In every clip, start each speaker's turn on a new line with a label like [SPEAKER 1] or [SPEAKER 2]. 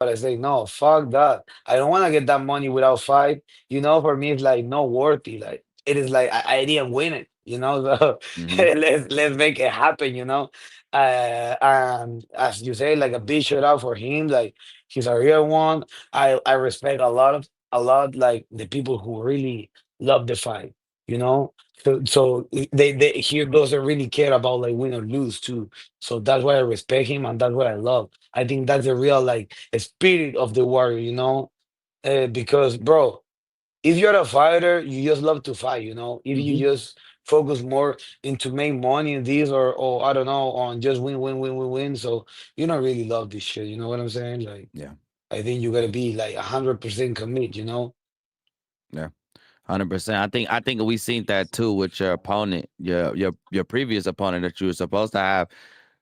[SPEAKER 1] But I say, no, fuck that. I don't want to get that money without fight. For me, it's like not worthy. Like it is like I didn't win it. So
[SPEAKER 2] Hmm.
[SPEAKER 1] let's make it happen. And as you say, like a big shout out for him. Like he's a real one. I respect a lot like the people who really love the fight. You know, so they he doesn't really care about like win or lose too. So that's why I respect him and that's what I love. I think that's the real like spirit of the warrior. Because bro, if you're a fighter, you just love to fight. If you
[SPEAKER 2] Hmm.
[SPEAKER 1] just focus more into make money in this or I don't know on just win, win, win, win, win. So you don't really love this shit. You know what I'm saying? Like
[SPEAKER 2] Yeah.
[SPEAKER 1] I think you gotta be like 100% commit.
[SPEAKER 2] Yeah. 100%. I think we seen that too with your opponent, your previous opponent that you were supposed to have.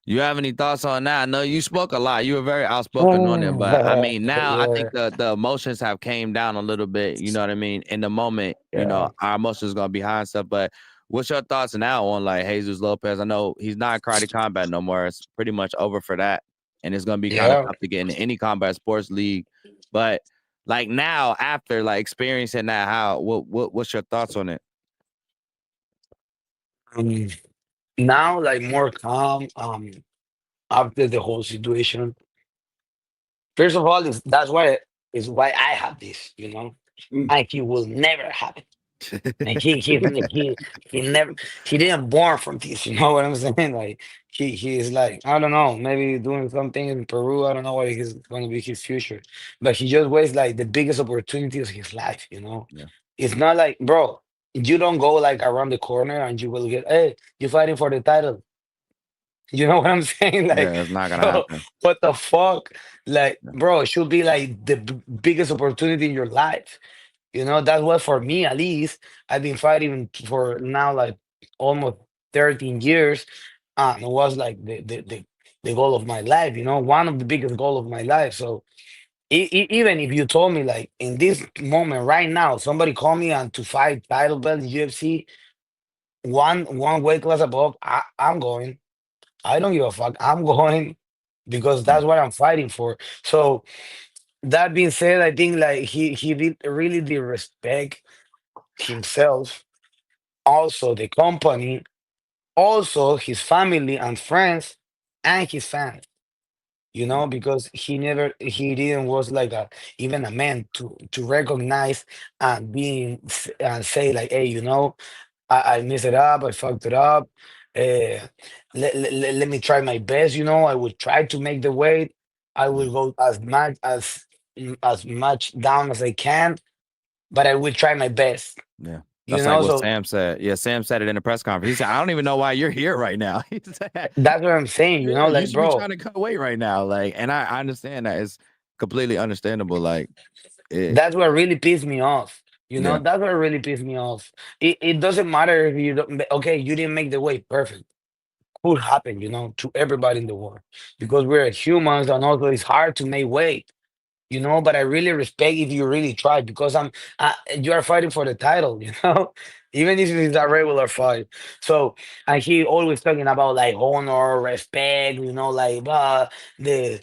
[SPEAKER 2] You have any thoughts on that? I know you spoke a lot. You were very outspoken on it, but I mean, now I
[SPEAKER 1] Yeah,
[SPEAKER 2] think the emotions have came down a little bit. You know what I mean? In the moment,
[SPEAKER 1] yeah,
[SPEAKER 2] our emotions gonna be high and stuff. But what's your thoughts now on like Jesus Lopez? I know he's not in karate combat no more. It's pretty much over for that, and it's gonna be kind of
[SPEAKER 1] yeah.
[SPEAKER 2] tough to get into any combat sports league. But like now, after like experiencing that, how what's your thoughts on it?
[SPEAKER 1] Um, Now like more calm. After the whole situation. First of all, that's why I have this.
[SPEAKER 2] Mm.
[SPEAKER 1] And he will never have it. And he never he didn't born from this, you know what I'm saying? Like he is like, I don't know, maybe doing something in Peru. I don't know what is gonna be his future. But he just wastes like the biggest opportunity of his life.
[SPEAKER 2] Yeah,
[SPEAKER 1] It's not like, bro, you don't go like around the corner and you will get, hey, you're fighting for the title. You know what I'm saying? Like,
[SPEAKER 2] yeah, it's not gonna
[SPEAKER 1] bro,
[SPEAKER 2] happen.
[SPEAKER 1] what the fuck? Like,
[SPEAKER 2] Yeah,
[SPEAKER 1] bro, it should be like the biggest opportunity in your life. That's what for me at least. I've been fighting for now like almost 13 years. And it was like the goal of my life, one of the biggest goal of my life. So even if you told me like in this moment right now, somebody call me and to fight title belt in UFC, one weight class above, I'm going. I don't give a fuck. I'm going because
[SPEAKER 2] yeah,
[SPEAKER 1] that's what I'm fighting for. So that being said, I think like he really did respect himself, also the company, also his family and friends, and his fans.
[SPEAKER 2] yeah,
[SPEAKER 1] Because he didn't was like even a man to recognize and and say like, hey, I messed it up, I fucked it up. Uh, let me try my best. I would try to make the weight. I
[SPEAKER 2] yeah.
[SPEAKER 1] will go as much down as I can, but I will try my best.
[SPEAKER 2] Yeah. That's like what
[SPEAKER 1] So
[SPEAKER 2] Sam said. Yeah, Sam said it in the press conference. He said, "I don't even know why you're here right now." He said,
[SPEAKER 1] that's what I'm saying.
[SPEAKER 2] "Yeah, you
[SPEAKER 1] Like,
[SPEAKER 2] should be
[SPEAKER 1] bro,
[SPEAKER 2] trying to cut weight right now." Like, and I understand that. It's completely understandable. Like, it.
[SPEAKER 1] that's what really pissed me off.
[SPEAKER 2] Yeah,
[SPEAKER 1] That's what really pissed me off. It doesn't matter if you don't. Okay, you didn't make the weight perfect. Could happen, to everybody in the world because we're humans, and also it's hard to make weight. But I really respect if you really try because you are fighting for the title, even if it's a regular fight. So, and he always talking about like honor, respect, like the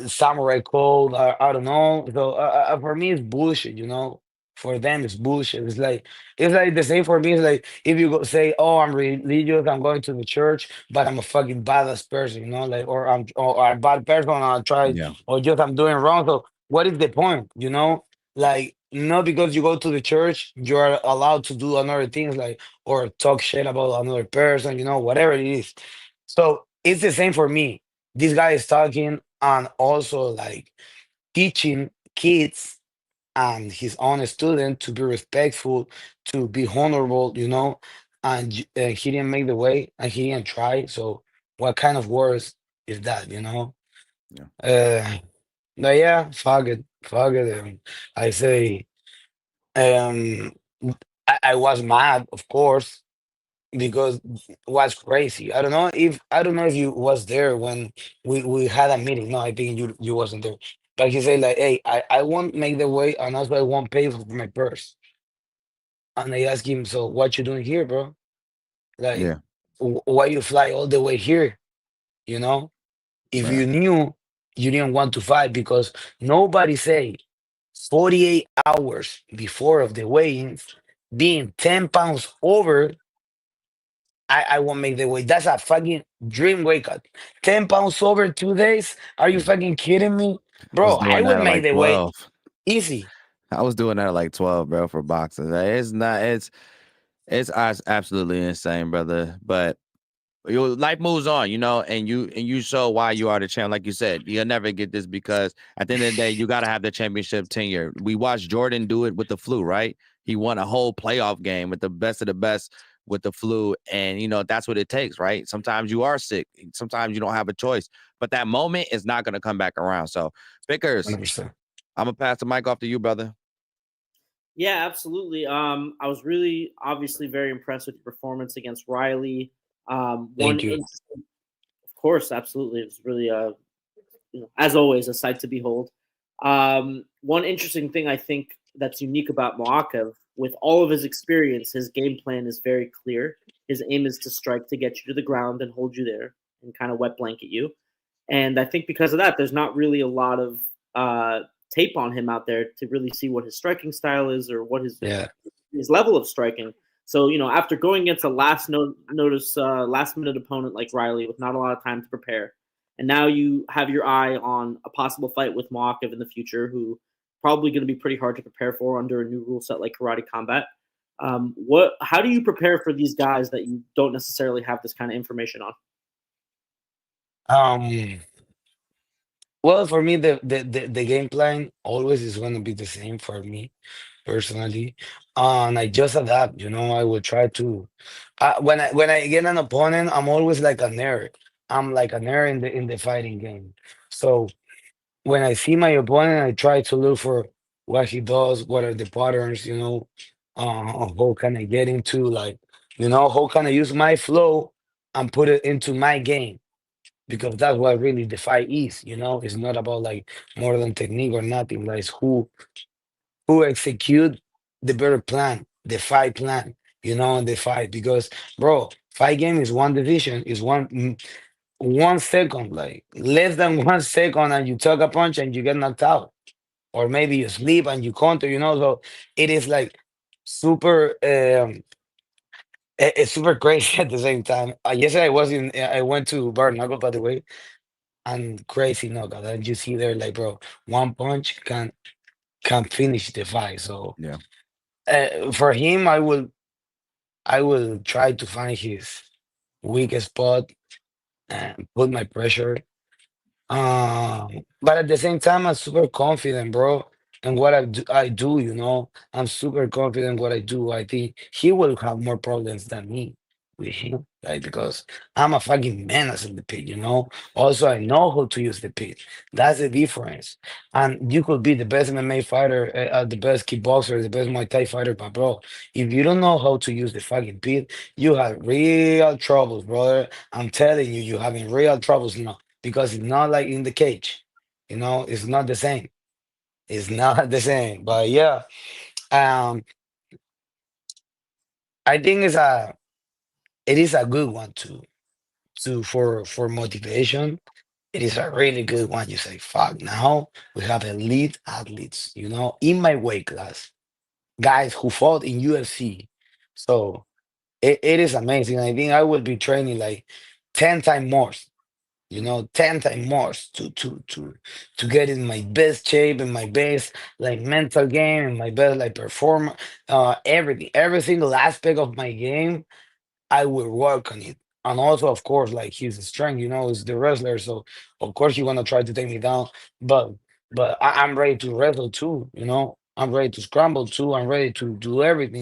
[SPEAKER 1] samurai code. I don't know. So for me, it's bullshit. For them, it's bullshit. It's like the same for me. It's like if you go say, "Oh, I'm religious. I'm going to the church, but I'm a fucking badass person," like, or a bad person. I try
[SPEAKER 2] yeah,
[SPEAKER 1] or just I'm doing wrong. So what is the point? Like not because you go to the church, you're allowed to do another things like or talk shit about another person, whatever it is. So it's the same for me. This guy is talking and also like teaching kids and his own student to be respectful, to be honorable, and he didn't make the way and he didn't try. So what kind of words is that?
[SPEAKER 2] yeah,
[SPEAKER 1] Uh, but yeah, fuck it. I say, um, I was mad, of course, because it was crazy. I don't know if you was there when we had a meeting. No, I think you wasn't there. But he said like, hey, I won't make the way, and also I won't pay for my purse. And I asked him, so what you doing here, bro? Like,
[SPEAKER 2] yeah,
[SPEAKER 1] why you fly all the way here? You know, if
[SPEAKER 2] right.
[SPEAKER 1] you knew. you didn't want to fight because nobody say 48 hours before of the weigh-ins, being 10 pounds over, I won't make the weight. That's a fucking dream wake up. 10 pounds over 2 days? Are you fucking kidding me?
[SPEAKER 2] I was
[SPEAKER 1] Bro, I
[SPEAKER 2] doing that
[SPEAKER 1] would
[SPEAKER 2] at
[SPEAKER 1] make
[SPEAKER 2] like
[SPEAKER 1] the weight
[SPEAKER 2] 12.
[SPEAKER 1] easy.
[SPEAKER 2] I was doing that at like 12, bro, for boxing. Like, it's not. It's absolutely insane, brother. But your life moves on, and you show why you are the champ. Like you said, you'll never get this because at the end of the day, you got to have the championship tenure. We watched Jordan do it with the flu, right? He won a whole playoff game with the best of the best with the flu, and that's what it takes, right? Sometimes you are sick, sometimes you don't have a choice, but that moment is not going to come back around. So, Vickers,
[SPEAKER 1] 100%.
[SPEAKER 2] I'm gonna pass the mic off to you, brother.
[SPEAKER 3] Yeah, absolutely. I was really obviously very impressed with your performance against Riley. One
[SPEAKER 1] Thank you.
[SPEAKER 3] interesting, of course, absolutely. It was really, as always, a sight to behold. One interesting thing I think that's unique about Moakev, with all of his experience, his game plan is very clear. His aim is to strike to get you to the ground and hold you there and kind of wet blanket you. And I think because of that, there's not really a lot of tape on him out there to really see what his striking style is or what
[SPEAKER 1] Yeah.
[SPEAKER 3] his level of striking. So after going against a last minute opponent like Riley with not a lot of time to prepare, and now you have your eye on a possible fight with Moakev in the future, who probably going to be pretty hard to prepare for under a new rule set like Karate Combat. How do you prepare for these guys that you don't necessarily have this kind of information on?
[SPEAKER 1] Um, well, for me, the game plan always is going to be the same for me personally. And I just adapt, I will try to. When I get an opponent, I'm always like a nerd. I'm like a nerd in the fighting game. So when I see my opponent, I try to look for what he does, what are the patterns, how can I get into, like, how can I use my flow and put it into my game, because that's what really the fight is. It's not about like more than technique or nothing. Like, it's who execute the better plan, the fight plan, in the fight. Because, bro, fight game is one division, is 1 second, like less than 1 second, and you tuck a punch and you get knocked out, or maybe you sleep and you counter. So it is like super. It's super crazy at the same time. Yesterday I went to Barnacle, by the way, and crazy knockout. And you see there, like, bro, one punch can finish the fight. So
[SPEAKER 2] Yeah.
[SPEAKER 1] for him, I will try to find his weakest spot and put my pressure. But at the same time, I'm super confident, bro. And what I do, I'm super confident what I do. I think he will have more problems than me with him, like, because I'm a fucking menace in the pit. Also, I know how to use the pit. That's the difference. And you could be the best MMA fighter, the best kickboxer, the best Muay Thai fighter, but bro, if you don't know how to use the fucking pit, you have real troubles, brother. I'm telling you, you're having real troubles now, because it's not like in the cage. It's not the same. It's not the same. But yeah, um, I think it is a good one for motivation. It is a really good one. You say, fuck, now we have elite athletes, in my weight class, guys who fought in UFC. So it is amazing. I think I will be training like 10 times more, 10 times more to get in my best shape, in my best like mental game, in my best like perform, everything, every single aspect of my game. I will work on it. And also, of course, like, his strength, is the wrestler. So of course you want to try to take me down, but I'm ready to wrestle too. I'm ready to scramble too. I'm ready to do everything.